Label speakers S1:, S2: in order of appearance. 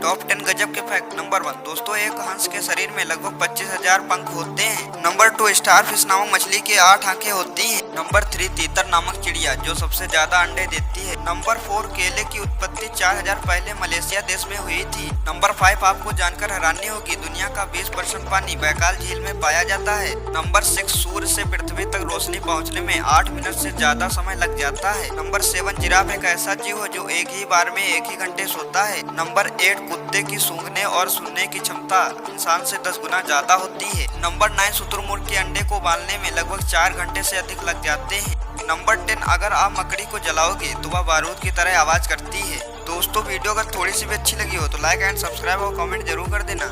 S1: Top 10 गजब के fact. Number 1 दोस्तों, एक हंस के शरीर में लगभग 25,000 पंख होते हैं। नंबर 2 स्टारफिश नामक मछली की 8 आंखें होती हैं। नंबर 3 तीतर नामक चिड़िया जो सबसे ज्यादा अंडे देती है। नंबर 4 केले की उत्पत्ति 4000 पहले मलेशिया देश में हुई थी। नंबर 5 आपको जानकर हैरानी होगी, दुनिया का 20% पानी बैकाल झील में पाया जाता है। नंबर 6 सूर्य से पृथ्वी तक रोशनी पहुँचने में 8 मिनट से ज्यादा समय लग जाता है। नंबर 7 जिराफ एक ऐसा जीव है जो एक ही बार में 1 ही घंटे सोता है। नंबर 8 कुत्ते की सूंघने और सुनने की क्षमता इंसान से 10 गुना ज्यादा होती है। नंबर 9 शुतुरमुर्ग के अंडे को उबालने में लगभग 4 घंटे से अधिक लग जाते हैं। नंबर 10 अगर आप मकड़ी को जलाओगे तो वह बारूद की तरह आवाज करती है। दोस्तों वीडियो अगर थोड़ी सी भी अच्छी लगी हो तो लाइक एंड सब्सक्राइब और कमेंट जरूर कर देना।